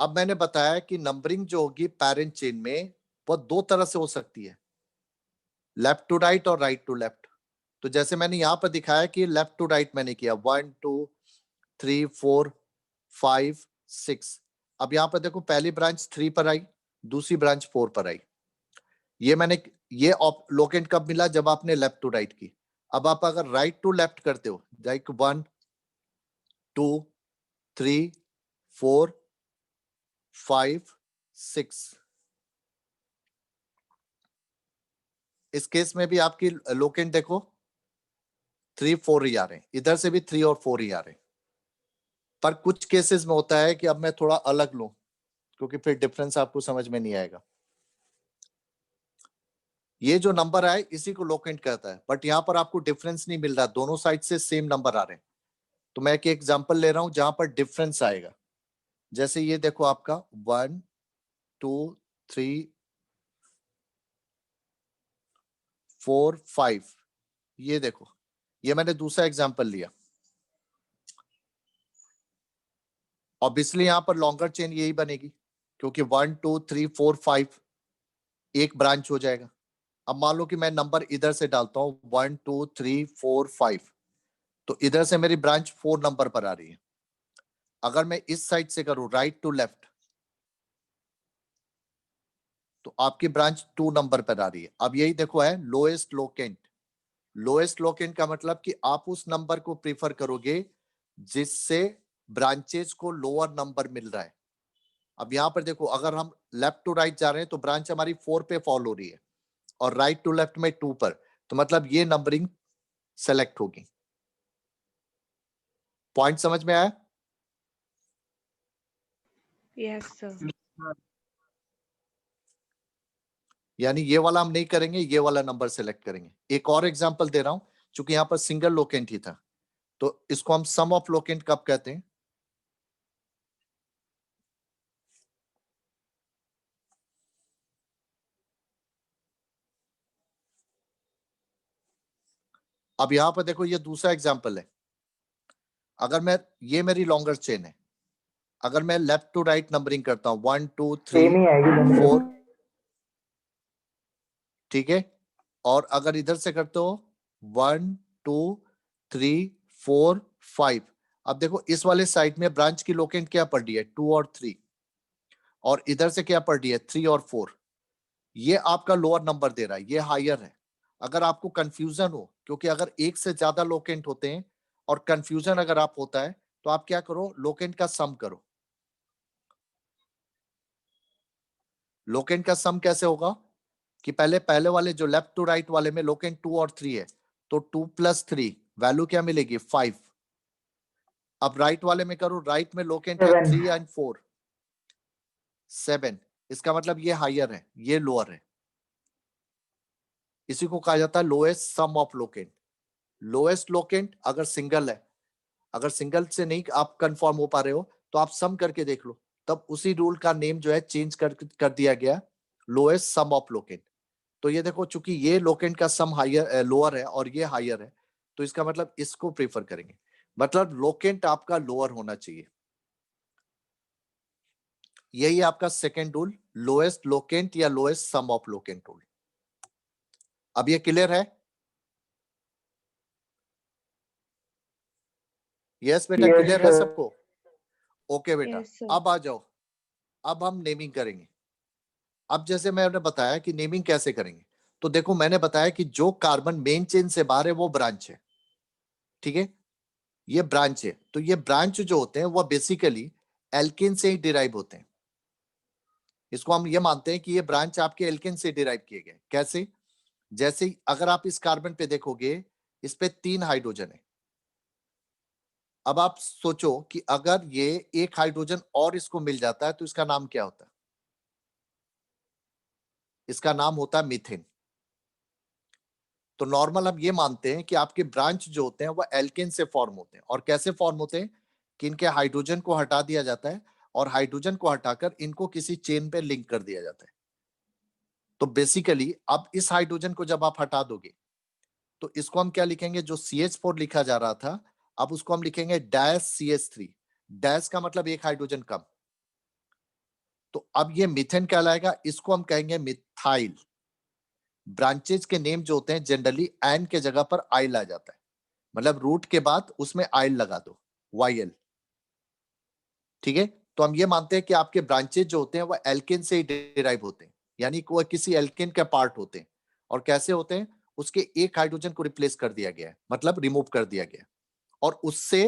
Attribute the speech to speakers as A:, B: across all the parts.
A: अब मैंने बताया कि नंबरिंग जो होगी पेरेंट चेन में वो दो तरह से हो सकती है, लेफ्ट टू राइट और राइट टू लेफ्ट। तो जैसे मैंने यहां पर दिखाया कि लेफ्ट टू राइट मैंने किया 1 2 3 4 5 6। अब यहां पर देखो पहली ब्रांच 3 पर आई, दूसरी ब्रांच 4 पर आई। ये मैंने ये लोकेंट कब मिला? जब आपने लेफ्ट टू राइट की। अब आप अगर राइट टू लेफ्ट करते हो, लाइक 1 2 3 4 5 6, इस केस में भी आपकी लोकेंट देखो 3 4 ही आ रहे हैं, इधर से भी 3 और 4 ही आ रहे हैं। पर कुछ केसेस में होता है कि अब मैं थोड़ा अलग लूं, क्योंकि फिर डिफरेंस आपको समझ में नहीं आएगा। ये जो नंबर आए इसी को लोकेंट कहता है, बट यहां पर आपको डिफरेंस नहीं मिल रहा, दोनों साइड से सेम नंबर आ रहे हैं। तो मैं एक एग्जांपल ले रहा हूं जहां पर डिफरेंस आएगा। जैसे ये देखो आपका 1 2 3 4 5, ये देखो, ये मैंने दूसरा एग्जांपल लिया। ऑब्वियसली यहां पर लॉन्गर चेन यही बनेगी, क्योंकि 1 2 3 4 5 एक ब्रांच हो जाएगा। अब मान लो कि मैं नंबर इधर से डालता हूं 1 2 3 4 5, तो इधर से मेरी ब्रांच 4 नंबर पर आ रही है। अगर मैं इस साइड से करूं राइट टू लेफ्ट, तो आपकी ब्रांच 2 नंबर पर आ रही है। अब यही देखो है लोएस्ट लोकेंट। लोएस्ट लोकेंट का मतलब कि आप उस नंबर को प्रीफर करोगे जिससे ब्रांचेस को लोअर नंबर मिल रहा है। अब यहां पर देखो, अगर हम लेफ्ट टू राइट जा रहे हैं तो ब्रांच हमारी 4 पे फॉल हो रही है, और राइट टू लेफ्ट में 2 पर, तो मतलब ये नंबरिंग सेलेक्ट होगी। पॉइंट समझ में आया?
B: Yes, sir.
A: यानी ये वाला हम नहीं करेंगे, ये वाला नंबर सेलेक्ट करेंगे। एक और एग्जांपल दे रहा हूं, चूंकि यहां पर सिंगल लोकेंट ही था, तो इसको हम सम ऑफ लोकेंट कब कहते हैं? अब यहां पर देखो, ये दूसरा एग्जांपल है। अगर मैं, ये मेरी लॉन्गर चेन है, अगर मैं लेफ्ट टू राइट नंबरिंग करता हूं 1 2
C: सेम
A: 3
C: ही आएगी
A: 4, ठीक है, और अगर इधर से करते हो 1 2 3 4 5, अब देखो इस वाले साइड में ब्रांच की लोकेंट क्या पड़ रही है? 2 और 3, और इधर से क्या पड़ रही है? 3 और 4। ये आपका लोअर नंबर दे रहा है, ये हायर है। अगर आपको कंफ्यूजन हो, क्योंकि अगर एक से ज्यादा लोकेंट होते हैं और कंफ्यूजन अगर आप होता है, तो आप क्या करो, लोकेंट का सम करो। लोकेंट का सम कैसे होगा कि पहले पहले वाले जो लेफ्ट टू राइट वाले में लोकेंट 2 और 3 है, तो 2 प्लस 3 वैल्यू क्या मिलेगी? 5। अब राइट वाले में करो, राइट में लोकेंट है 3 एंड 4, 7। इसका मतलब ये हायर है, ये लोअर है। इसी को कहा जाता है lowest sum of locant. Lowest locant अगर सिंगल है, अगर सिंगल से नहीं आप कंफर्म हो पा रहे हो, तो आप सम करके देख लो, तब उसी रूल का नेम जो है चेंज कर दिया गया, लोएस्ट सम ऑफ लोकेंट। तो ये देखो, चूंकि ये लोकेंट का सम हायर लोअर है और ये हायर है, तो इसका मतलब इसको प्रीफर करेंगे। मतलब लोकेंट आपका लोअर होना चाहिए। यही आपका सेकेंड रूल, लोएस्ट लोकेंट या lowest sum of locant rule. अब ये क्लियर है? यस बेटा,
C: Yes,
A: क्लियर है
C: sir.
A: सबको? ओके बेटा,
B: Yes, sir.
A: अब आ जाओ, अब हम नेमिंग करेंगे। अब जैसे मैंने बताया कि नेमिंग कैसे करेंगे, तो देखो मैंने बताया कि जो कार्बन मेन चेन से बाहर है वो ब्रांच है, ठीक है, ये ब्रांच है। तो ये ब्रांच जो होते हैं वो बेसिकली एल्केन से ही डिराइव होते हैं। इसको हम ये मानते हैं कि ये ब्रांच आपके एल्केन से डिराइव किए गए। कैसे? जैसे अगर आप इस कार्बन पे देखोगे, इस पे 3 हाइड्रोजन है। अब आप सोचो कि अगर ये एक हाइड्रोजन और इसको मिल जाता है, तो इसका नाम क्या होता है? इसका नाम होता है मीथेन। तो नॉर्मल हम ये मानते हैं कि आपके ब्रांच जो होते हैं वो एल्केन से फॉर्म होते हैं। और कैसे फॉर्म होते हैं कि इनके हाइड्रोजन को हटा दिया जाता है, और हाइड्रोजन को हटाकर इनको किसी चेन पे लिंक कर दिया जाता है। तो बेसिकली अब इस हाइड्रोजन को जब आप हटा दोगे, तो इसको हम क्या लिखेंगे? जो CH4 लिखा जा रहा था, अब उसको हम लिखेंगे डैश CH3। डैश का मतलब एक हाइड्रोजन कम, तो अब ये मिथेन कहलाएगा, इसको हम कहेंगे मिथाइल। ब्रांचेज के नेम जो होते हैं जनरली एन के जगह पर आइल आ जाता है, मतलब रूट के बाद उसमें आइल लगा दो, वाई। ठीक है, तो हम ये मानते हैं कि आपके ब्रांचेज जो होते हैं वो एल्केन से ही डिराइव होते हैं, यानी कि वो किसी एल्केन के पार्ट होते हैं। और कैसे होते हैं, उसके एक हाइड्रोजन को रिप्लेस कर दिया गया है, मतलब रिमूव कर दिया गया, और उससे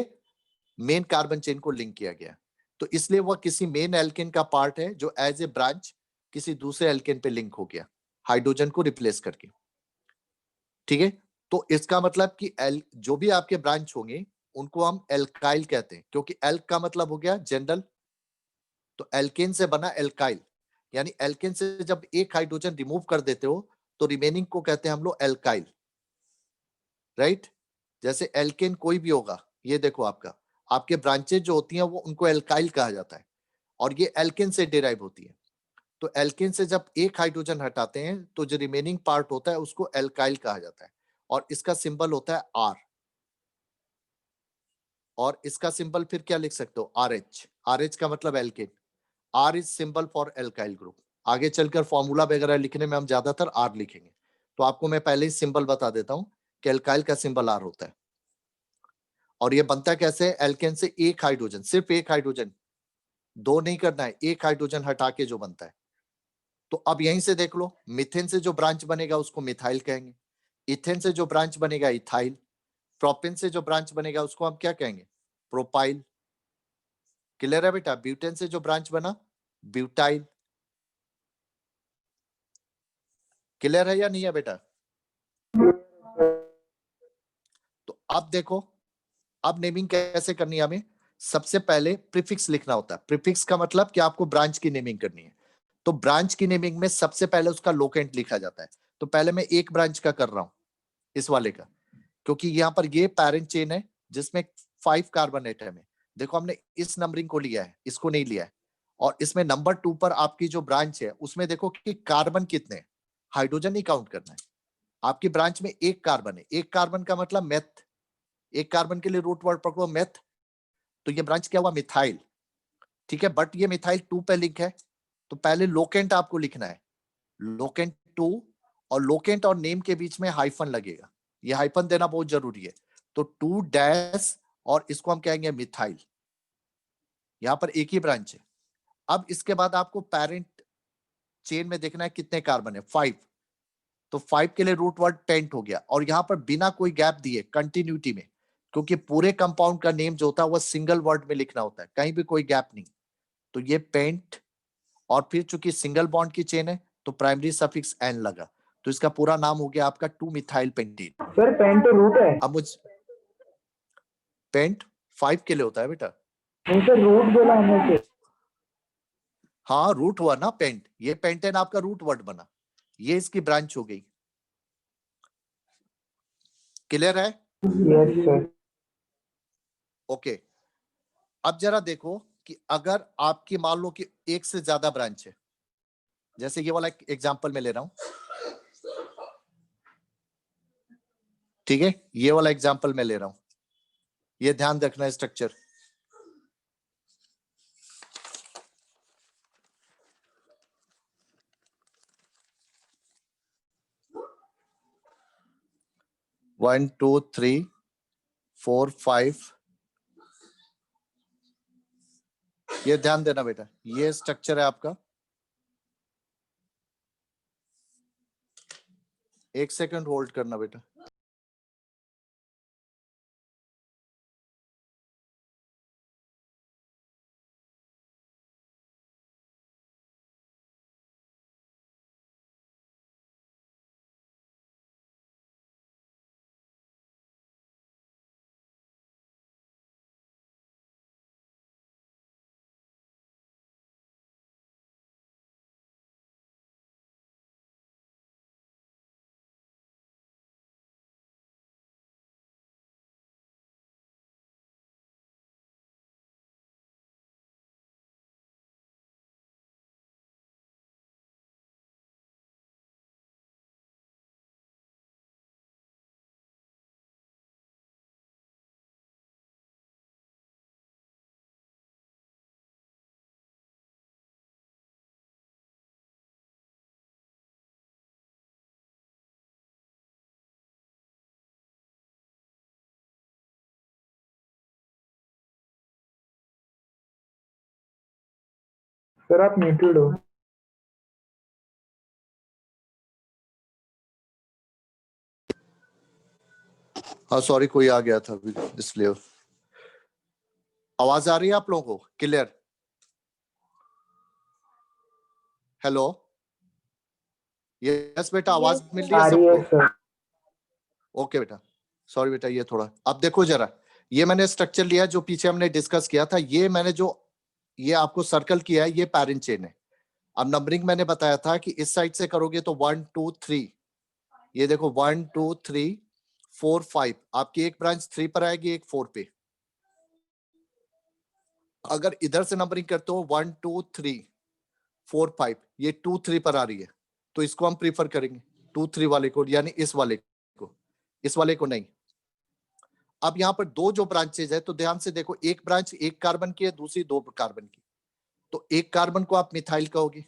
A: मेन कार्बन चेन को लिंक किया गया। तो इसलिए वह किसी मेन एल्केन का पार्ट है जो एज ए ब्रांच किसी दूसरे एल्केन पे लिंक हो गया हाइड्रोजन को रिप्लेस करके। ठीक है, तो इसका मतलब कि एल जो भी आपके ब्रांच होंगे उनको हम एल्काइल कहते हैं, क्योंकि एल्क का मतलब हो गया जनरल, तो एल्केन से बना एल्काइल, यानी एल्केन से जब एक हाइड्रोजन रिमूव कर देते हो तो रिमेनिंग को कहते हैं हम लोग एल्काइल। राइट, जैसे एल्केन कोई भी होगा, ये देखो आपका आपके ब्रांचेज जो होती हैं वो उनको एल्काइल कहा जाता है, और ये एल्केन से डिराइव होती है। तो एल्केन से जब एक हाइड्रोजन हटाते हैं तो जो रिमेनिंग पार्ट होता है उसको एल्काइल कहा जाता है, और इसका सिंबल होता है आर। और इसका सिंबल फिर क्या लिख सकते हो, आर एच। आर एच का मतलब alkane, R is symbol for alkyl group. आगे चलकर फॉर्मूला वगैरह लिखने में हम ज्यादातर आर लिखेंगे, तो आपको मैं पहले ही सिंबल बता देता हूं कि एल्काइल का सिंबल आर होता है। और ये बनता कैसे है, एल्केन से एक हाइड्रोजन, सिर्फ एक हाइड्रोजन, दो नहीं करना है, एक हाइड्रोजन हटा के जो बनता है। तो अब यहीं से देख लो, मिथेन से जो ब्रांच बनेगा उसको मिथाइल कहेंगे, इथेन से जो ब्रांच बनेगा इथाइल, प्रोपेन से जो ब्रांच बनेगा उसको हम क्या कहेंगे, प्रोपाइल। क्लियर है बेटा, ब्यूटेन से जो ब्रांच बना ब्यूटाइल। क्लियर है या नहीं है बेटा? तो अब देखो, अब नेमिंग कैसे करनी है हमें, सबसे पहले प्रीफिक्स लिखना होता है। प्रीफिक्स का मतलब कि आपको ब्रांच की नेमिंग करनी है, तो ब्रांच की नेमिंग में सबसे पहले उसका लोकेंट लिखा जाता है। तो पहले मैं एक ब्रांच का कर रहा हूं, इस वाले का, क्योंकि यहाँ पर ये पैरेंट चेन है जिसमें 5 कार्बन एटम है। देखो हमने इस नंबरिंग को लिया है, इसको नहीं लिया है। और इसमें नंबर 2 पर आपकी जो ब्रांच है उसमें देखो कि कार्बन कितने, हाइड्रोजन नहीं काउंट करना है। आपकी ब्रांच में एक कार्बन है, एक कार्बन का मतलब मेथ, एक कार्बन के लिए रूट वर्ड पकड़ो मेथ, तो ये ब्रांच क्या हुआ, मिथाइल। ठीक है, बट ये मिथाइल 2 पे लिंक है, तो पहले लोकेंट आपको लिखना है, लोकेंट 2। और लोकेंट और नेम के बीच में हाइफन लगेगा, ये हाइफन देना बहुत जरूरी है। तो 2 डैश, और इसको हम कहेंगे मिथाइल। यहां पर एक ही ब्रांच है। अब इसके बाद आपको पेरेंट चेन में देखना है कितने कार्बन है, 5। तो 5 के लिए रूट वर्ड पेंट हो गया, और यहां पर बिना कोई गैप दिए कंटिन्यूटी में, क्योंकि पूरे कंपाउंड का नेम जो होता है वो सिंगल वर्ड में लिखना होता है, कहीं भी कोई गैप नहीं। तो ये पेंट, और फिर चूंकि सिंगल बॉन्ड की चेन है तो प्राइमरी सफिक्स एन लगा, तो इसका पूरा नाम हो गया आपका 2 मिथाइल पेंटीन।
B: सर पेंट तो रूट है।
A: अब मुझ पेंट 5 के लिए होता है बेटा।
B: नहीं सर, रूट बोला हमने से।
A: हाँ रूट हुआ ना पेंट, ये पेंटेन आपका रूट वर्ड बना, ये इसकी ब्रांच हो गई। क्लियर है?
B: Yes sir.
A: ओके, अब जरा देखो कि अगर आपकी मान लो कि एक से ज्यादा ब्रांच है, जैसे ये वाला एग्जांपल मैं ले रहा हूं, ठीक है, ये वाला एग्जांपल मैं ले रहा हूं, ये ध्यान रखना structure. One two three four five, ये ध्यान देना बेटा, ये स्ट्रक्चर है आपका। एक सेकंड होल्ड करना बेटा।
B: सर आप म्यूटेड हो।
A: हाँ सॉरी, कोई आ गया था इसलिए। आवाज आ रही है आप लोगों को क्लियर? हेलो, यस बेटा, आवाज मिल रही
B: आ
A: है
B: रही है
A: सबको?
B: सर।
A: ओके बेटा, सॉरी बेटा, ये थोड़ा अब देखो जरा, ये मैंने स्ट्रक्चर लिया जो पीछे हमने डिस्कस किया था, ये मैंने जो ये आपको सर्कल किया है, ये पैरेंट चेन है। अब नंबरिंग मैंने बताया था कि इस साइड से करोगे तो 1 2 3, ये देखो 1 2 3 4 5, आपकी एक ब्रांच 3 पर आएगी, एक 4 पे। अगर इधर से नंबरिंग करते हो 1 2 3 4 5, ये 2 3 पर आ रही है, तो इसको हम प्रीफर करेंगे 2 3 वाले को, यानी इस वाले को, इस वाले को नहीं। अब यहाँ पर दो जो ब्रांचेज है, तो ध्यान से देखो, एक ब्रांच एक कार्बन की है, दूसरी दो कार्बन की, तो एक कार्बन को आप मिथाइल कहोगे,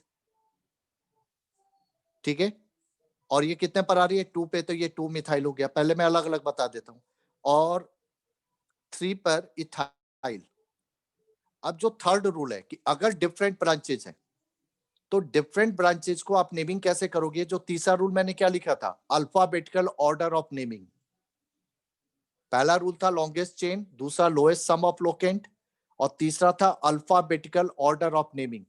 A: ठीक है। और ये कितने पर आ रही है? 2 पे, तो ये 2 मिथाइल हो गया। पहले मैं अलग अलग बता देता हूं। और 3 पर इथाइल। अब जो थर्ड रूल है कि अगर डिफरेंट ब्रांचेज हैं, तो डिफरेंट ब्रांचेज को आप नेमिंग कैसे करोगे? जो तीसरा रूल मैंने क्या लिखा था? Alphabetical order of naming. पहला रूल था लॉन्गेस्ट चेन, दूसरा लोएस्ट सम ऑफ लोकेंट, और तीसरा था अल्फाबेटिकल ऑर्डर ऑफ नेमिंग।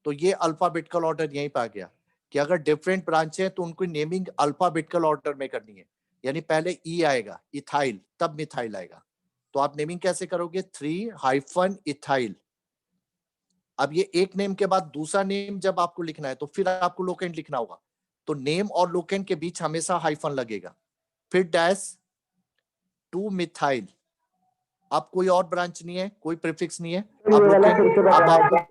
A: तो ये अल्फाबेटिकल ऑर्डर यहीं पे आ गया कि अगर डिफरेंट ब्रांच है तो उनको नेमिंग अल्फाबेटिकल ऑर्डर में करनी है, यानी पहले ई आएगा इथाइल, तब मिथाइल आएगा। तो आप नेमिंग कैसे करोगे? 3 इथाइल। अब ये एक नेम के बाद दूसरा नेम जब आपको लिखना है तो फिर आपको लोकेंट लिखना होगा, तो नेम और लोकेंट के बीच हमेशा हाइफन लगेगा, फिर डैश 2 मिथाइल। अब कोई और ब्रांच नहीं है, कोई प्रीफिक्स नहीं है।
B: ये
A: अब
B: वाला
A: लोकेंट,
B: फिर से
A: अब
B: बताना
A: आपको
B: है।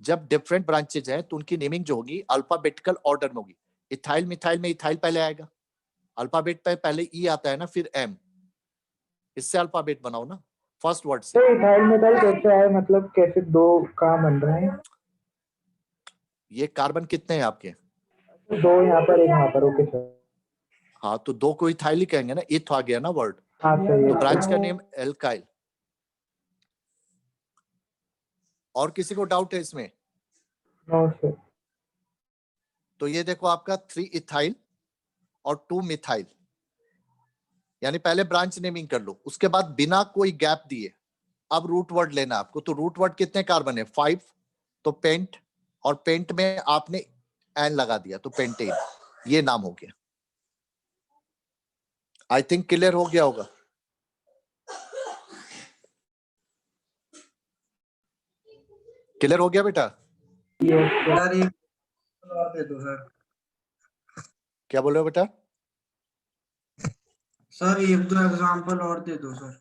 A: जब डिफरेंट ब्रांचेज हैं तो उनकी नेमिंग जो होगी अल्फाबेटिकल ऑर्डर में होगी। इथाइल मिथाइल में इथाइल पहले आएगा, अल्फाबेट पे पहले ई आता है ना, फिर एम, इससे अल्फाबेट बनाओ ना फर्स्ट वर्ड से।
B: तो इथाइल मिथाइल कैसे आए, मतलब कैसे दो कहाँ बन रहे हैं?
A: ये कार्बन कितने हैं आपके?
B: दो यहाँ पर एक यहाँ पर, ओके सर।
A: हाँ, तो दो को इथाइल ही कहेंगे ना, इथ आ गया ना वर्ड,
B: हाँ सही
A: तो
B: है
A: ब्रांच
B: सर।
A: का नेम एल्काइल। और किसी को डाउट है इसमें?
B: No sir.
A: तो ये देखो आपका 3 इथाइल और 2 मिथाइल, यानी पहले ब्रांच नेमिंग कर लो, उसके बाद बिना कोई गैप दिए अब रूट वर्ड लेना आपको। तो रूट वर्ड कितने कार्बन है? 5, तो पेंट, और पेंट में आपने एन लगा दिया तो पेंटेन, ये नाम हो गया। आई थिंक क्लियर हो गया होगा। क्लियर हो गया बेटा?
B: Yes sir.
C: सर एक और दे दो सर।
A: क्या बोल रहे हो बेटा?
C: सर एक दो एग्जांपल और दे दो सर।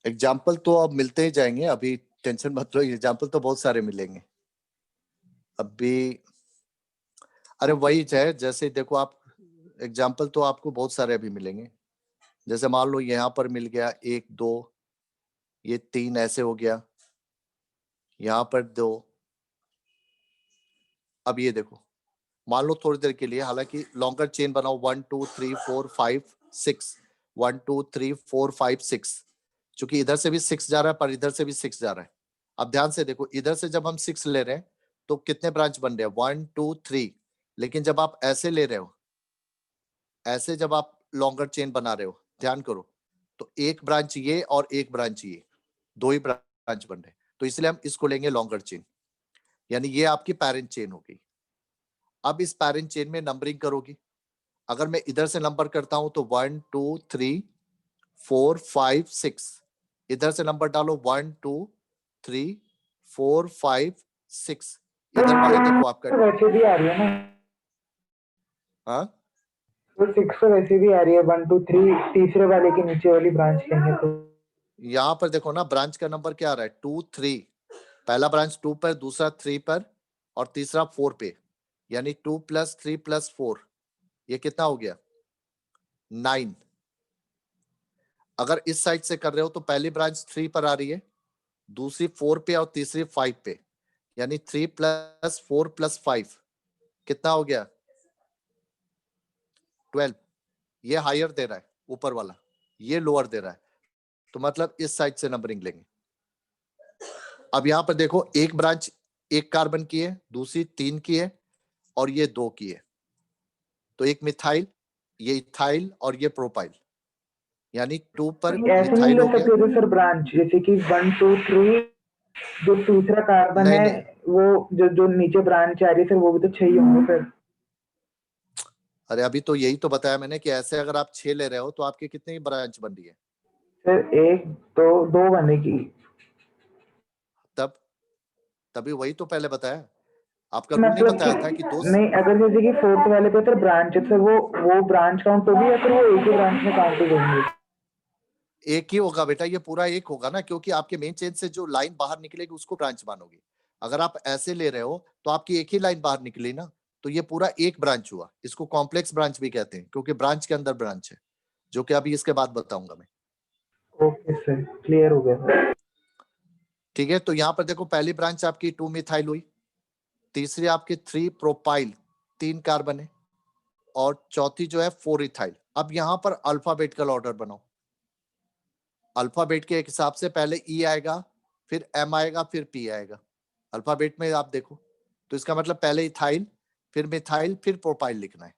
A: एग्जाम्पल तो अब मिलते ही जाएंगे, अभी टेंशन मत लो, एग्जाम्पल तो बहुत सारे मिलेंगे अभी। अरे वही है, जैसे देखो आप, एग्जाम्पल तो आपको बहुत सारे अभी मिलेंगे। जैसे मान लो यहाँ पर मिल गया 1 2, ये 3 ऐसे हो गया, यहाँ पर 2। अब ये देखो, मान लो थोड़ी देर के लिए, हालांकि लॉन्गर चेन बनाओ, 1 2 3 4 5 6, 1 2 3 4 5 6, क्योंकि इधर से भी 6 जा रहा है पर इधर से भी 6 जा रहा है। अब ध्यान से देखो, इधर से जब हम 6 ले रहे हैं तो कितने ब्रांच बन रहे हैं? 1 2 3। लेकिन जब आप ऐसे ले रहे हो, ऐसे जब आप लॉन्गर चेन बना रहे हो, ध्यान करो, तो एक ब्रांच ये और एक ब्रांच ये, दो ही ब्रांच बन रहे हैं, तो इसलिए हम इसको लेंगे लॉन्गर चेन, यानी ये आपकी पैरेंट चेन हो गई। अब इस पैरेंट चेन में नंबरिंग करोगी। अगर मैं इधर से नंबर करता हूं तो 1 2 3 4 5 6, इधर से नंबर डालो 1 2 3 4 5 6, इधर वाले देखो आपका,
B: वैसे भी आ रही है ना?
A: हाँ
B: तो 6 तो वैसे भी आ रही है, 1 2 3 तीसरे वाले के नीचे वाली ब्रांच लेंगे तो।
A: यहाँ पर देखो ना, ब्रांच का नंबर क्या आ रहा है? 2 3, पहला ब्रांच 2 पर, दूसरा 3 पर, और तीसरा 4 पे, यानी 2 + 3 + 4, ये कितना हो गया? 9। अगर इस साइड से कर रहे हो तो पहली ब्रांच 3 पर आ रही है, दूसरी 4 पे और तीसरी 5 पे, यानी 3 + 4 + 5 कितना हो गया? 12। ये हायर दे रहा है, ऊपर वाला ये लोअर दे रहा है, तो मतलब इस साइड से नंबरिंग लेंगे। अब यहाँ पर देखो, एक ब्रांच 1 कार्बन की है, दूसरी 3 की है, और ये 2 की है। तो एक मिथाइल, ये इथाइल और ये प्रोपाइल, यानी 2 पर
B: ऐसे नहीं
A: मिथाइल
B: ले
A: हो गया।
B: सकते थे सर ब्रांच, जैसे कि 1 2 3 जो तीसरा कार्बन
A: नहीं,
B: है
A: नहीं।
B: वो जो नीचे ब्रांच आ रही है सर, वो भी तो 6 ही होंगे फिर।
A: अरे अभी तो यही तो बताया मैंने कि ऐसे अगर आप 6 ले रहे हो तो आपकी कितनी ब्रांच बन रही है?
B: सर 1 तो 2 बनेगी।
A: तभी वही तो पहले बताया, आपका रूल नहीं
B: मतलब
A: बताया था कि 2
B: नहीं, अगर जैसे कि 4th वाले पे सर ब्रांच है सर, वो ब्रांच काउंट होगी या फिर वो एक ही ब्रांच में काउंट होंगे?
A: एक ही होगा बेटा, ये पूरा एक होगा ना, क्योंकि आपके मेन चेन से जो लाइन बाहर निकलेगी उसको ब्रांच मानोगे। अगर आप ऐसे ले रहे हो तो आपकी एक ही लाइन बाहर निकली ना, तो ये पूरा एक ब्रांच हुआ। इसको कॉम्प्लेक्स ब्रांच भी कहते हैं, क्योंकि ब्रांच के अंदर ब्रांच है, जो कि अभी इसके बाद बताऊंगा मैं।
B: ओके सर, क्लियर हो गया सर।
A: ठीक है, तो यहाँ पर देखो, पहली ब्रांच आपकी 2 मिथाइल हुई, तीसरी आपकी 3 प्रोपाइल, 3 कार्बन है, और चौथी जो है 4 इथाइल। अब यहाँ पर अल्फाबेटिकल ऑर्डर बनाओ। अल्फाबेट के एक हिसाब से पहले ई आएगा, फिर एम आएगा, फिर पी आएगा। अल्फाबेट में आप देखो, तो इसका मतलब पहले इथाइल, फिर मिथाइल, फिर प्रोपाइल लिखना है।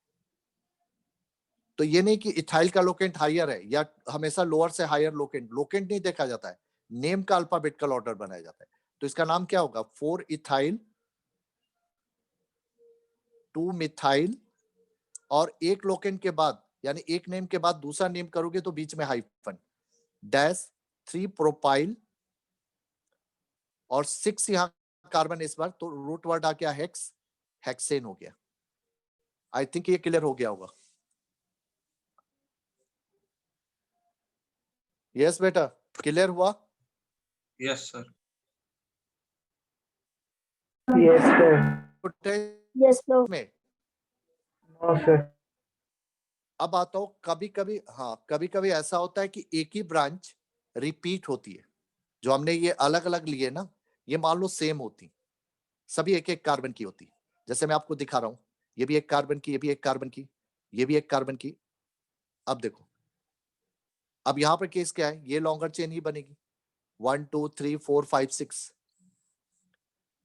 A: तो ये नहीं कि इथाइल का लोकेंट हायर है या हमेशा लोअर से हायर लोकेंट नहीं देखा जाता है, नेम का अल्फाबेटिकल ऑर्डर बनाया जाता है। तो इसका नाम क्या होगा? 4 इथाइल, 2 मिथाइल, और एक लोकेंट के बाद, यानी एक नेम के बाद दूसरा नेम करोगे तो बीच में हाइफन, डैश 3 प्रोपाइल, और 6 यहां कार्बन इस बार, तो रूट वर्ड आ गया हेक्स, हेक्सेन हो गया। आई थिंक ये क्लियर हो गया होगा। यस बेटा, क्लियर हुआ?
C: Yes sir.
B: Yes sir.
D: Yes, no.
A: में
B: नो सर।
A: अब आता हूं, कभी कभी, हाँ, कभी कभी ऐसा होता है कि एक ही ब्रांच रिपीट होती है। जो हमने ये अलग अलग लिए ना, ये मान लो सेम होती, सभी एक एक कार्बन की होती। जैसे मैं आपको दिखा रहा हूं, ये भी एक कार्बन की, ये भी एक कार्बन की, ये भी एक कार्बन की। अब देखो, अब यहां पर केस क्या है? ये लॉन्गर चेन ही बनेगी, 1 2 3 4 5 6।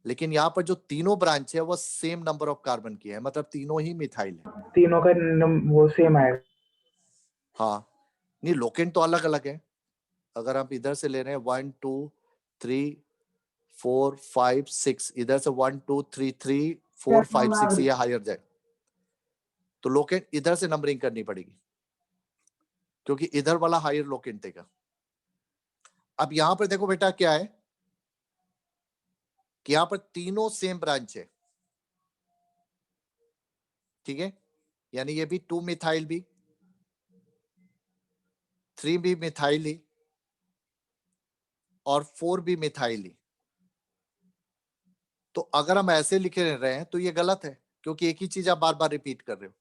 A: लेकिन यहाँ पर जो तीनों ब्रांच है वो सेम नंबर ऑफ कार्बन की है, मतलब तीनों ही मिथाइल है।
B: तीनों का वो सेम आएगा।
A: हाँ, नहीं, लोकेंट तो अलग अलग है। अगर आप इधर से ले रहे हैं 1 2 3 4 5 6, इधर से 1 2 3 3 4 5 6, ये हायर जाए, तो लोकेंट इधर से नंबरिंग करनी पड़ेगी, क्योंकि इधर वाला हायर लोकेंट देगा। अब यहां पर देखो बेटा क्या है कि यहां पर तीनों सेम ब्रांच है, ठीक है, यानी ये भी 2 मिथाइल भी, 3 भी मिथाइल ही, और 4 भी मिथाइल ही। तो अगर हम ऐसे लिखे रहे हैं तो ये गलत है, क्योंकि एक ही चीज आप बार बार रिपीट कर रहे हो।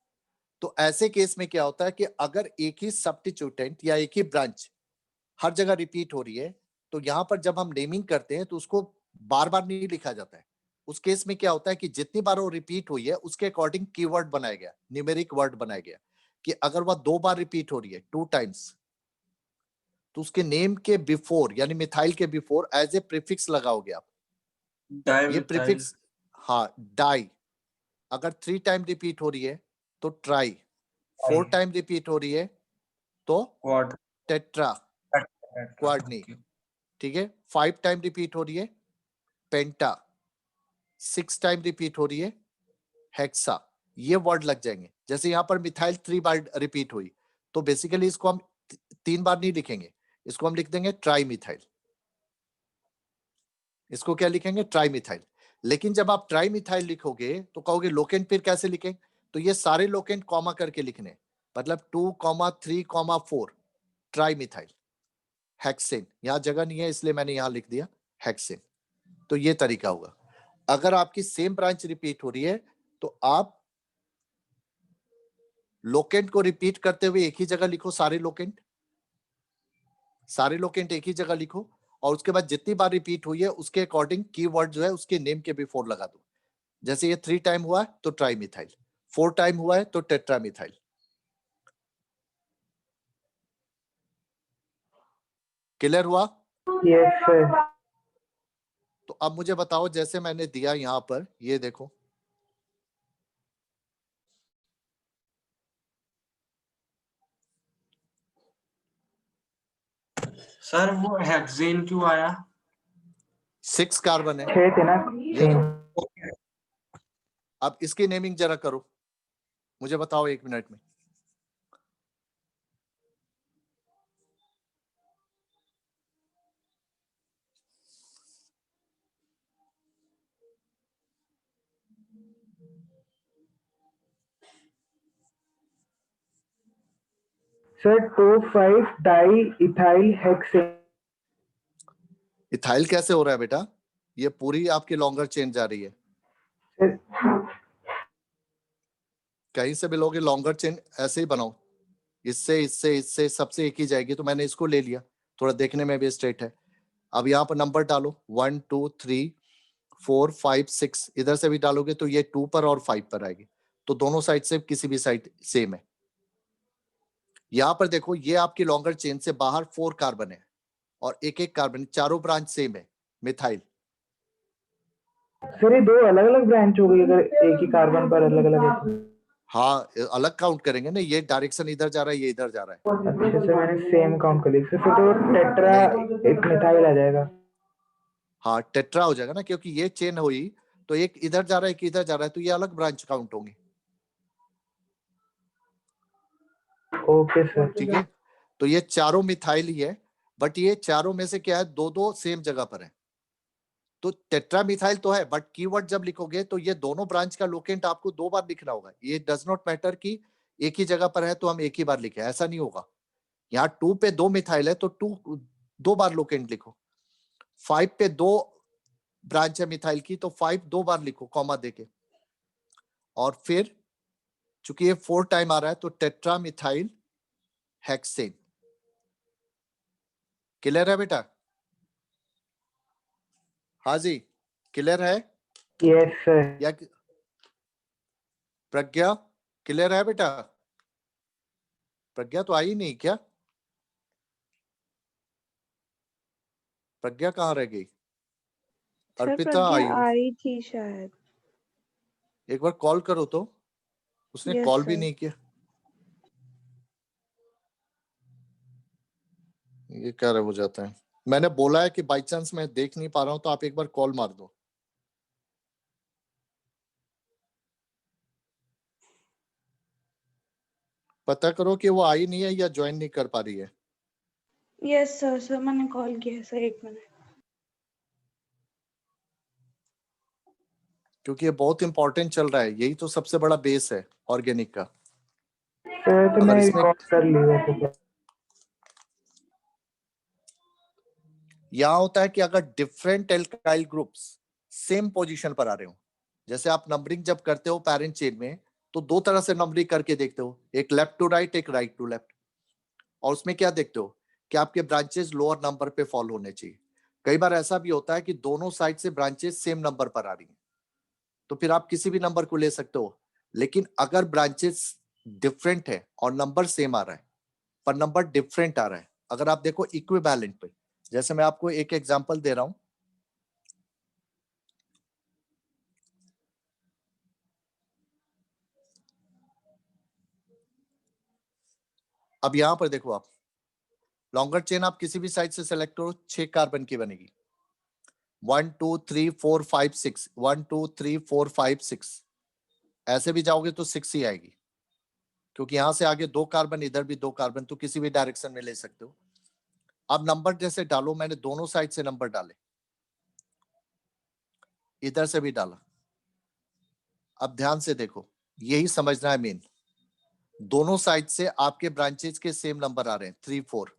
A: तो ऐसे केस में क्या होता है कि अगर एक ही सब्स्टिट्यूटेंट या एक ही ब्रांच हर जगह रिपीट हो रही है, तो यहां पर जब हम नेमिंग करते हैं तो उसको बार बार नहीं लिखा जाता है। उस केस में क्या होता है कि जितनी बार वो रिपीट हुई है उसके अकॉर्डिंग कीवर्ड बनाया गया, न्यूमेरिक वर्ड बनाया गया, कि अगर वह 2 बार रिपीट हो रही है, 2 टाइम्स, तो उसके नेम के बिफोर, यानी मिथाइल के बिफोर एज ए प्रीफिक्स लगाओगे आप। ये प्रीफिक्स, हाँ, डाई। अगर 3 टाइम रिपीट हो रही है तो ट्राई, 4 टाइम रिपीट हो रही है तो
C: क्वाड,
A: टेट्रा, क्वाडनी, ठीक है, 5 टाइम रिपीट हो रही है पेंटा, 6 टाइम रिपीट हो रही है हेक्सा। ये वर्ड लग जाएंगे। जैसे यहाँ पर मिथाइल 3 बार रिपीट हुई, तो बेसिकली इसको हम 3 बार नहीं लिखेंगे, इसको हम लिख देंगे ट्राई मिथाइल। इसको क्या लिखेंगे? Tri methyl. लेकिन जब आप ट्राई मिथाइल लिखोगे तो कहोगे लोकेंट फिर कैसे लिखें? तो ये सारे लोकेंट कॉमा करके लिखने, मतलब 2 3 4 ट्राई मिथाइल हेक्सेन। यहां जगह नहीं है इसलिए मैंने यहां लिख दिया हेक्सेन। तो ये तरीका होगा। अगर आपकी सेम ब्रांच रिपीट हो रही है तो आप लोकेंट को रिपीट करते हुए एक ही जगह लिखो, सारे लोकेंट एक ही जगह लिखो, और उसके बाद जितनी बार रिपीट हुई है उसके अकॉर्डिंग कीवर्ड जो है उसके नेम के बिफोर लगा दो। जैसे ये 3 टाइम हुआ है तो ट्राई मिथाइल, 4 टाइम हुआ है तो टेट्रा मिथाइल। क्लियर हुआ?
B: Yes sir.
A: तो अब मुझे बताओ, जैसे मैंने दिया यहाँ पर, ये देखो
C: सर वो हेक्सेन क्यों आया?
A: 6 कार्बन है।
B: 6 थे ना
A: ये
B: सेम।
A: अब इसकी नेमिंग जरा करो, मुझे बताओ 1 मिनट में।
B: Sir 2,5 di ethyl hexane.
A: Ethyl कैसे हो रहा है बेटा? ये पूरी आपकी लॉन्गर चेन जा रही है।
B: सर
A: कहीं से भी लोगे लॉन्गर चेन ऐसे ही बनाओ, इससे इससे इससे सबसे एक ही जाएगी, तो मैंने इसको ले लिया, थोड़ा देखने में भी स्ट्रेट है। अब यहाँ पर नंबर डालो 1 2 3 4 5 6, इधर से भी डालोगे तो ये 2 पर और 5 पर आएगी, तो दोनों साइड से किसी भी साइड सेम है। यहाँ पर देखो, ये आपकी लॉन्गर चेन से बाहर 4 कार्बन है और एक एक कार्बन, चारों ब्रांच सेम है मिथाइल।
B: सर ये 2 अलग अलग ब्रांच हो गई अगर एक ही कार्बन पर अलग अलग है तो।
A: हाँ, अलग काउंट करेंगे ना, ये डायरेक्शन इधर जा रहा है, ये इधर जा रहा है।
B: अच्छा सर मैंने सेम काउंट कर लिया सर, फिर तो टेट्रा एक मिथाइल आ जाएगा।
A: हाँ, टेट्रा हो जाएगा ना, क्योंकि ये चेन हुई तो एक इधर जा रहा है एक इधर जा रहा है, तो ये अलग ब्रांच काउंट होंगे।
B: Okay sir.
A: ठीक है, तो ये चारों मिथाइल ही है, बट ये चारों में से क्या है, दो दो सेम जगह पर है। तो टेट्रा मिथाइल तो है, बट कीवर्ड जब लिखोगे तो ये दोनों ब्रांच का लोकेंट आपको 2 बार लिखना होगा। ये डज नॉट मैटर कि एक ही जगह पर है तो हम एक ही बार लिखे, ऐसा नहीं होगा। यहाँ 2 पे 2 मिथाइल है तो 2 2 बार लोकेंट लिखो। 5 पे 2 ब्रांच है मिथाइल की तो 5 2 बार लिखो कॉमा देके, और फिर चूंकि ये 4 टाइम आ रहा है तो टेट्रा मिथाइल हेक्सेन। क्लियर है बेटा? हाँ जी, क्लियर है?
B: Yes sir.
A: या प्रज्ञा क्लियर है बेटा? प्रज्ञा तो आई नहीं क्या? प्रज्ञा कहाँ रह गई?
D: सर
A: अर्पिता
D: प्रज्ञा
A: आई हो,
D: आई थी शायद।
A: एक बार कॉल करो तो। उसने
D: यस
A: कॉल भी
D: सर।
A: नहीं किया, ये क्या रहा हो जाता है। मैंने बोला है कि बाई चांस मैं देख नहीं पा रहा हूं तो आप एक बार कॉल मार दो। पता करो कि वो आई नहीं है या ज्वाइन नहीं कर पा रही है।
D: यस सर, सर मैंने कॉल किया है सर, 1 मिनट।
A: क्योंकि ये बहुत इंपॉर्टेंट चल रहा है, यही तो सबसे बड़ा बेस है ऑर्गेनिक का।
B: सर तो
A: अगर
B: मैं
A: इसमें
B: कॉल कर ली वैसे तो।
A: यहाँ होता है कि अगर different alkyl groups same position पर आ रहे हो, जैसे आप नंबरिंग जब करते हो पैरेंट चेन में, तो 2 तरह से नंबरिंग करके देखते हो, एक लेफ्ट टू राइट, एक राइट टू लेफ्ट। और उसमें क्या देखते हो कि आपके ब्रांचेस लोअर नंबर पे फॉल होने चाहिए। कई बार ऐसा भी होता है कि दोनों साइड से ब्रांचेस सेम नंबर पर आ रही हैं, तो फिर आप किसी भी नंबर को ले सकते हो। लेकिन अगर ब्रांचेस डिफरेंट है और नंबर सेम आ रहा है पर नंबर डिफरेंट आ रहा है, अगर आप देखो इक्विवेलेंट पे, जैसे मैं आपको एक एग्जांपल दे रहा हूं। अब यहां पर देखो, आप लॉन्गर चेन आप किसी भी साइड से सेलेक्ट करो, 6 कार्बन की बनेगी। 1 2 3 4 5 6, 1 2 3 4 5 6, ऐसे भी जाओगे तो 6 ही आएगी, क्योंकि यहां से आगे 2 कार्बन, इधर भी 2 कार्बन, तो किसी भी डायरेक्शन में ले सकते हो। अब नंबर जैसे डालो, मैंने दोनों साइड से नंबर डाले, इधर से भी डाला। अब ध्यान से देखो, यही समझना है मेन, दोनों साइड से आपके ब्रांचेस के सेम नंबर आ रहे हैं 3 4।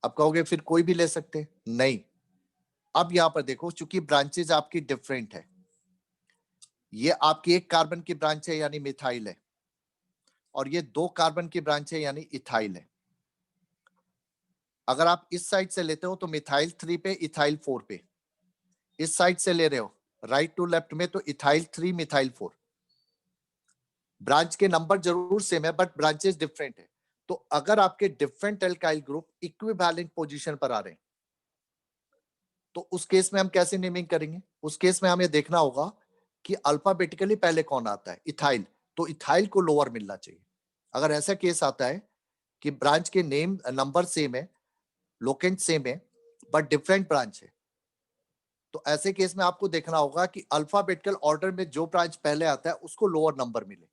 A: अब कहोगे फिर कोई भी ले सकते, नहीं। अब यहां पर देखो, चूंकि ब्रांचेस आपकी डिफरेंट है, ये आपकी 1 कार्बन की ब्रांच है यानी मिथाइल है, और ये 2 कार्बन की ब्रांच है यानी इथाइल है। अगर आप इस साइड से लेते हो तो मिथाइल 3 पे, इथाइल 4 पे। इस साइड से ले रहे हो राइट टू लेफ्ट में तो इथाइल 3 मिथाइल 4। ब्रांच के नंबर जरूर सेम है बट ब्रांचेस डिफरेंट है, तो अगर आपके different alkyl group equivalent position पर आ रहे हैं तो उस केस में हम कैसे नेमिंग करेंगे? उस केस में हमें देखना होगा कि अल्फाबेटिकली पहले कौन आता है। इथाइल, तो इथाइल को लोअर मिलना चाहिए। अगर ऐसा केस आता है कि ब्रांच के नेम नंबर सेम है, लोकेंट सेम है, बट डिफरेंट ब्रांच है, तो ऐसे केस में आपको देखना होगा कि अल्फाबेटिकल ऑर्डर में जो ब्रांच पहले आता है उसको लोअर नंबर मिले।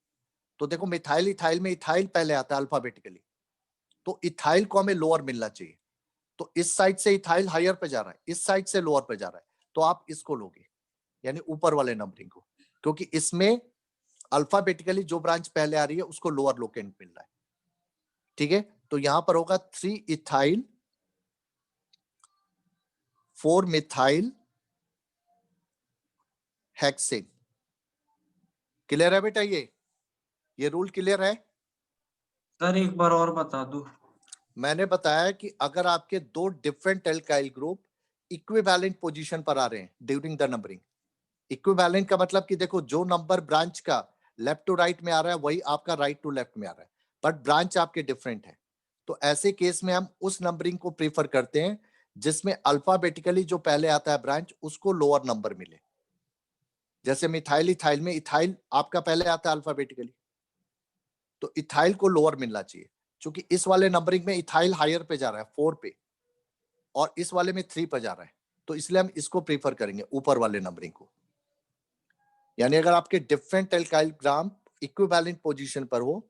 A: तो देखो मिथाइल इथाइल में इथाइल पहले आता है अल्फाबेटिकली, तो इथाइल को हमें लोअर मिलना चाहिए। तो इस साइड से इथाइल हायर पे जा रहा है, इस साइड से लोअर पे जा रहा है, तो आप इसको लोगे, यानी ऊपर वाले नंबरिंग को, क्योंकि इसमें अल्फाबेटिकली जो ब्रांच पहले आ रही है उसको लोअर लोकेंट मिल रहा है। ठीक है, तो यहां पर होगा 3 इथाइल 4 मिथाइल हेक्सेन। क्लियर है बेटा? ये रूल क्लियर है?
C: सर एक बार और बता दो।
A: मैंने बताया कि अगर आपके दो different alkyl group equivalent position पर आ रहे हैं ड्यूरिंग द नंबरिंग, इक्विवेलेंट का मतलब कि देखो जो नंबर ब्रांच का लेफ्ट टू राइट में आ रहा है वही आपका राइट टू लेफ्ट में आ रहा है, बट ब्रांच आपके डिफरेंट है, तो ऐसे केस में हम उस नंबरिंग को प्रीफर करते हैं जिसमें अल्फाबेटिकली जो पहले आता है ब्रांच उसको लोअर नंबर मिले। जैसे मिथाइल इथाइल में इथाइल आपका पहले आता है अल्फाबेटिकली, तो इथाइल को लोअर मिलना चाहिए। क्योंकि इस वाले नंबरिंग में इथाइल हायर पे जा रहा है 4 पे, और इस वाले में 3 पे जा रहा है, तो इसलिए हम इसको प्रीफर करेंगे ऊपर वाले नंबरिंग को। यानी अगर आपके different alkyl gram equivalent position पर हो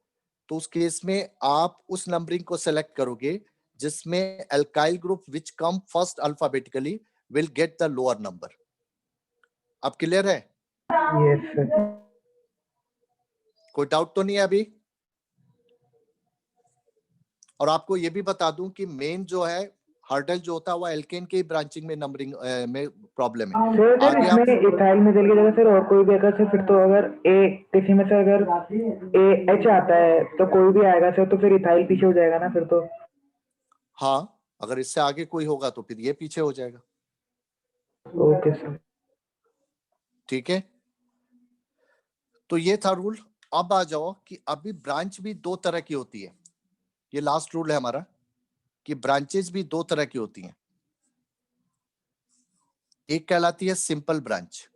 A: तो उस केस में आप उस नंबरिंग को सेलेक्ट करोगे जिसमें alkyl group which come first alphabetically will get the lower number. अब क्लियर है?
B: Yes sir.
A: कोई डाउट तो नहीं है अभी? और आपको ये भी बता दूं कि मेन जो है हर्डल जो होता है वो एल्केन के ब्रांचिंग में नंबरिंग में प्रॉब्लम है।
B: सर
A: आगे आप
B: इसमें इथाइल मिथाइल की जगह सर और कोई भी अगर सर, फिर तो अगर ए किसी में से अगर ए एच आता है तो कोई भी आएगा सर, तो फिर इथाइल पीछे हो जाएगा ना फिर तो।
A: हाँ, अगर इससे आगे कोई होगा तो फिर ये पीछे हो जाएगा।
B: Okay sir.
A: ठीक है, तो ये था रूल। अब आ जाओ कि अभी ब्रांच भी दो तरह की होती है। ये लास्ट रूल है हमारा कि ब्रांचेस भी दो तरह की होती हैं। एक कहलाती है सिंपल ब्रांच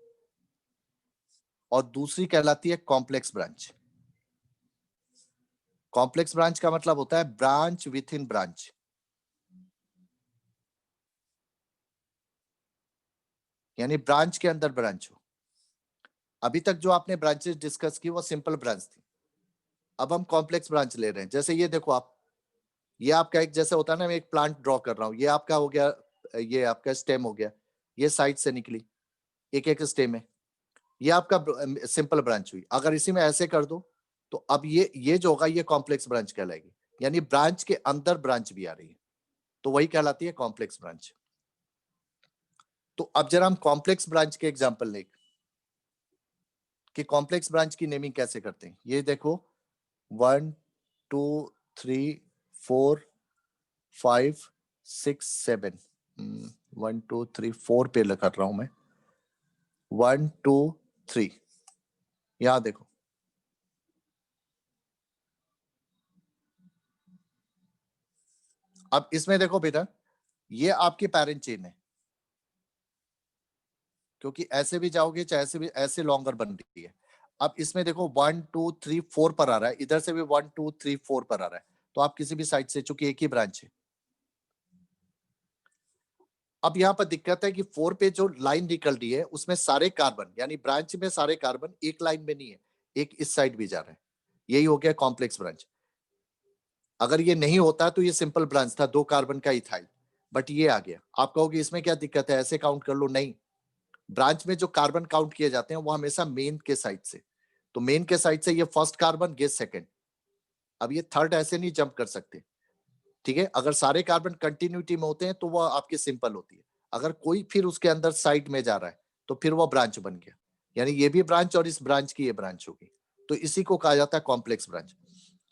A: और दूसरी कहलाती है कॉम्प्लेक्स ब्रांच। कॉम्प्लेक्स ब्रांच का मतलब होता है ब्रांच विथ इन ब्रांच, यानी ब्रांच के अंदर ब्रांच हो। अभी तक जो आपने ब्रांचेस डिस्कस की वो सिंपल ब्रांच थी, अब हम कॉम्प्लेक्स ब्रांच ले रहे हैं। जैसे ये देखो आप, ये आपका एक जैसे होता है ना, मैं एक प्लांट ड्रॉ कर रहा हूं, ये आपका हो गया, ये आपका स्टेम हो गया, ये साइड से निकली एक एक स्टेम है, ये आपका सिंपल ब्रांच हुई। अगर इसी में ऐसे कर दो तो अब ये जो होगा ये कॉम्प्लेक्स ब्रांच कहलाएगी, यानी ब्रांच के अंदर ब्रांच भी आ रही है, तो वही कहलाती है कॉम्प्लेक्स ब्रांच। तो अब जरा हम कॉम्प्लेक्स ब्रांच के एग्जांपल लें कि कॉम्प्लेक्स ब्रांच की नेमिंग कैसे करते हैं। ये देखो 1 2 3 4 5 6 7, 1 2 3 4 पे कर रहा हूं मैं, 1 2 3, यहां देखो अब इसमें देखो बेटा, ये आपकी पेरेंट चेन है, क्योंकि ऐसे भी जाओगे चाहे ऐसे भी, ऐसे लॉन्गर बन रही है। अब इसमें देखो 1 2 3 4 पर आ रहा है, इधर से भी 1 2 3 4 पर आ रहा है, तो आप किसी भी साइड से, चूंकि एक ही ब्रांच है। अब यहाँ पर दिक्कत है कि 4 पे जो लाइन निकल रही है उसमें सारे कार्बन, यानी ब्रांच में सारे कार्बन एक लाइन में नहीं है, एक इस साइड भी जा रहा है, यही हो गया कॉम्प्लेक्स ब्रांच। अगर ये नहीं होता तो ये सिंपल ब्रांच था, 2 कार्बन का इथाइल, बट ये आ गया। आप कहोगे इसमें क्या दिक्कत है, ऐसे काउंट कर लो। नहीं, ब्रांच में जो कार्बन काउंट किए जाते हैं वो हमेशा मेन के साइड से, तो मेन के साइड से ये फर्स्ट कार्बन, ये सेकंड, अब ये थर्ड ऐसे नहीं जंप कर सकते। ठीक है, अगर सारे कार्बन कंटिन्यूटी में होते हैं तो वो आपकी सिंपल होती है, अगर कोई फिर उसके अंदर साइड में जा रहा है तो फिर वो ब्रांच बन गया, यानी ये भी ब्रांच और इस ब्रांच की ये ब्रांच होगी, तो इसी को कहा जाता है कॉम्प्लेक्स ब्रांच।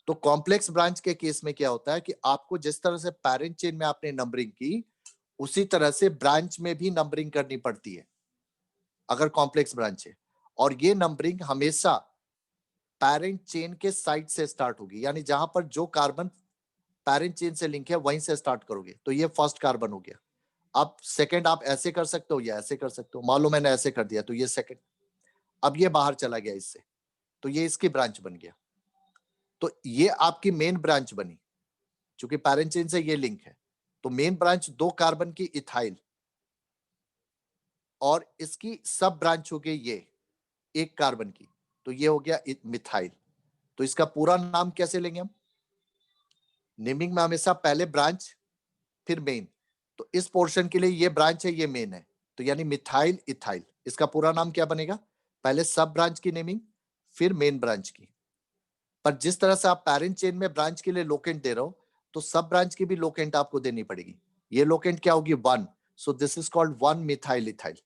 A: तो कॉम्प्लेक्स ब्रांच के केस में क्या होता है कि आपको जिस तरह से पेरेंट चेन में आपने नंबरिंग की उसी तरह से ब्रांच में भी नंबरिंग करनी पड़ती है अगर कॉम्प्लेक्स ब्रांच है, और ये नंबरिंग हमेशा पेरेंट चेन के साइड से स्टार्ट होगी, यानी जहां पर जो कार्बन पैरेंट चेन से लिंक है वहीं से स्टार्ट करोगे, तो ये फर्स्ट कार्बन हो गया। अब सेकंड आप ऐसे कर सकते हो या ऐसे कर सकते हो, मान लो मैंने ऐसे कर दिया तो ये सेकंड, अब ये बाहर चला गया इससे, तो ये इसकी ब्रांच बन गया। तो ये आपकी मेन ब्रांच बनी, क्योंकि पैरेंट चेन से ये लिंक है। तो मेन ब्रांच 2 कार्बन की इथाइल, और इसकी सब ब्रांच हो गई ये 1 कार्बन की, तो ये हो गया मिथाइल। तो इसका पूरा नाम कैसे लेंगे हम? नेमिंग में हमेशा पहले ब्रांच फिर मेन, तो इस पोर्शन के लिए ये ब्रांच है ये मेन है, तो यानी मिथाइल इथाइल। इसका पूरा नाम क्या बनेगा? पहले सब ब्रांच की नेमिंग फिर मेन ब्रांच की। पर जिस तरह से आप पेरेंट चेन में ब्रांच के लिए लोकेंट दे रहे हो, तो सब ब्रांच की भी लोकेंट आपको देनी पड़ेगी। ये लोकेंट क्या होगी? 1, so this is called 1 methyl ethyl.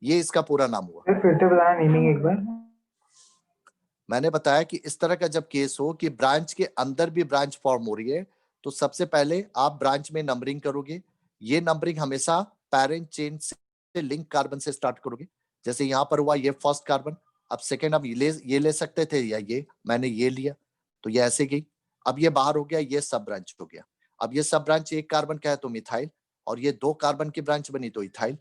A: ये इसका पूरा नाम हुआ।
B: सर फिर से बताना नेमिंग एक बार।
A: मैंने बताया कि इस तरह का जब केस हो कि ब्रांच के अंदर भी ब्रांच फॉर्म हो रही है, तो सबसे पहले आप ब्रांच में नंबरिंग करोगे। ये नंबरिंग हमेशा पेरेंट चेन से लिंक कार्बन से स्टार्ट करोगे। जैसे यहाँ पर हुआ ये फर्स्ट कार्बन, अब सेकेंड अब ये ले सकते थे या ये, मैंने ये लिया तो ये ऐसे गई। अब ये बाहर हो गया, ये सब ब्रांच हो गया। अब ये सब ब्रांच 1 कार्बन का है तो मिथाइल, और ये 2 कार्बन की ब्रांच बनी तो इथाइल।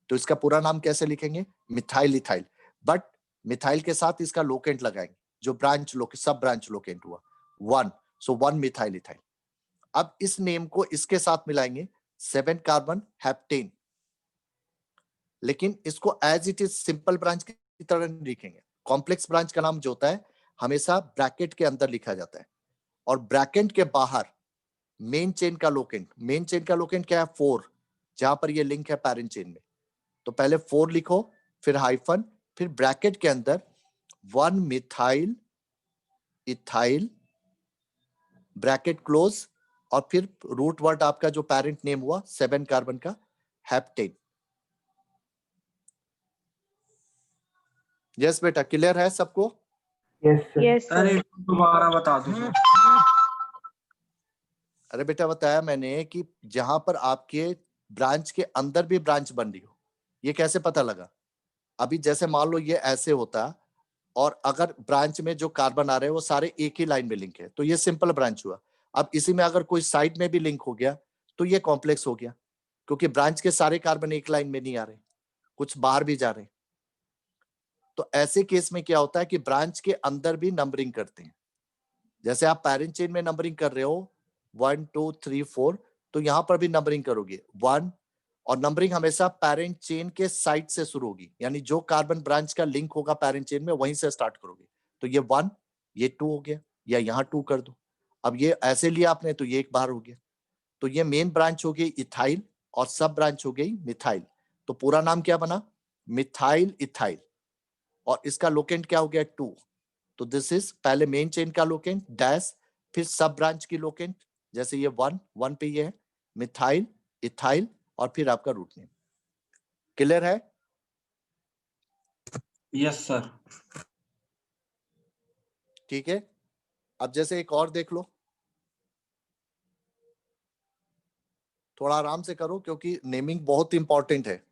A: तो इसका पूरा नाम कैसे लिखेंगे? Methyl ethyl. बट मिथाइल के साथ इसका लोकेंट लगाएंगे, जो ब्रांच सब ब्रांच लोकेंट हुआ 1, सो 1 मिथाइल इथाइल। अब इस नेम को इसके साथ मिलाएंगे 7 कार्बन हेप्टेन, लेकिन इसको as it is simple branch की तरह नहीं लिखेंगे। कॉम्प्लेक्स ब्रांच का नाम जो होता है हमेशा ब्रैकेट के अंदर लिखा जाता है, और ब्रैकेट के बाहर मेन चेन का लोकेंट। मेन चेन का लोकेंट क्या है? 4, जहां पर ये लिंक है पेरेंट चेन में। तो पहले 4 लिखो, फिर हाइफन, फिर ब्रैकेट के अंदर 1 मिथाइल इथाइल, ब्रैकेट क्लोज, और फिर रूट वर्ड आपका जो पेरेंट नेम हुआ 7 कार्बन का हेप्टेन। यस बेटा, क्लियर है सबको?
B: Yes sir.
D: Yes
C: sir
D: sir.
C: एक दोबारा बता दो सर।
A: अरे बेटा बताया मैंने कि जहां पर आपके ब्रांच के अंदर भी ब्रांच बन रही हो, ये कैसे पता लगा? अभी जैसे मान लो ये ऐसे होता, और अगर ब्रांच में जो कार्बन आ रहे हैं वो सारे एक ही लाइन में लिंक है, तो ये सिंपल ब्रांच हुआ। अब इसी में अगर कोई साइड में भी लिंक हो गया तो ये कॉम्प्लेक्स हो गया, क्योंकि ब्रांच के सारे कार्बन एक लाइन में नहीं आ रहे, कुछ बाहर भी जा रहे हैं। तो ऐसे केस में क्या होता है कि ब्रांच के अंदर भी नंबरिंग करते हैं। जैसे आप पेरेंट चेन में नंबरिंग कर रहे हो 1 2 3 4, तो यहां पर भी नंबरिंग करोगे 1, और नंबरिंग हमेशा पेरेंट चेन के साइड से शुरू होगी, यानी जो कार्बन ब्रांच का लिंक होगा पेरेंट चेन में वहीं से स्टार्ट करोगे। तो ये 1, ये 2 हो गया, या यहाँ 2 कर दो। अब ये ऐसे लिया आपने तो ये एक बार हो गया। तो ये मेन ब्रांच हो गई इथाइल, और सब ब्रांच हो गई मिथाइल। तो पूरा नाम क्या बना? Methyl ethyl. और इसका लोकेंट क्या हो गया? 2। तो दिस इज पहले मेन चेन का लोकेंट डैश, फिर सब ब्रांच की लोकेंट, जैसे ये 1 पे ये है मिथाइल इथाइल, और फिर आपका रूट नेम। क्लियर है?
C: Yes sir.
A: ठीक है। अब जैसे एक और देख लो, थोड़ा आराम से करो क्योंकि नेमिंग बहुत इंपॉर्टेंट है।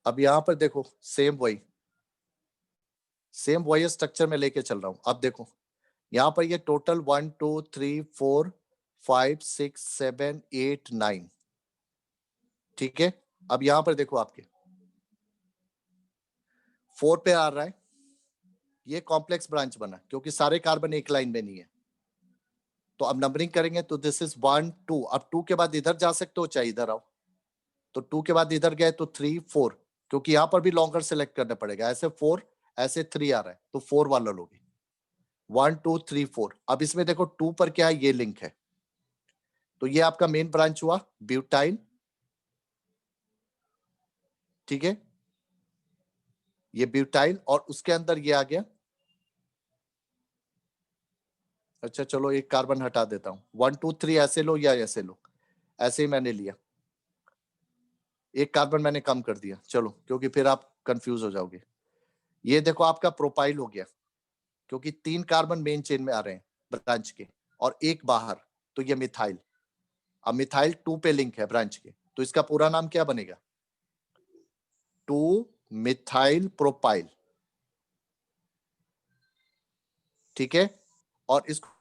A: अब यहां पर देखो सेम वही स्ट्रक्चर में लेके चल रहा हूं। अब देखो यहां पर ये टोटल 1 2 3 4 5 6 7 8 9, ठीक है। अब यहां पर देखो आपके 4 पे आ रहा है, ये कॉम्प्लेक्स ब्रांच बना क्योंकि सारे कार्बन एक लाइन में नहीं है। तो अब नंबरिंग करेंगे तो दिस इज 1 2, अब 2 के बाद इधर जा सकते हो चाहे इधर आओ। तो 2 के बाद इधर गए तो 3 4, क्योंकि यहां पर भी लॉन्गर सेलेक्ट करना पड़ेगा। ऐसे 4 ऐसे 3 आ रहा है तो 4 वाला लोगे। 1 2 3 4। अब इसमें देखो 2 पर क्या है? ये लिंक है, तो ये आपका मेन ब्रांच हुआ ब्यूटाइल, ठीक है। ये ब्यूटाइल, और उसके अंदर ये आ गया। अच्छा चलो एक कार्बन हटा देता हूं, 1 2 3 ऐसे लो या ऐसे लो, ऐसे ही मैंने लिया। एक कार्बन मैंने कम कर दिया, चलो, क्योंकि फिर आप कंफ्यूज हो जाओगे। ये देखो आपका प्रोपाइल हो गया, क्योंकि 3 कार्बन मेन चेन में आ रहे हैं ब्रांच के, और एक बाहर, तो ये मिथाइल। अब मिथाइल 2 पे लिंक है ब्रांच के, तो इसका पूरा नाम क्या बनेगा? 2 मिथाइल प्रोपाइल। ठीक है, और इसको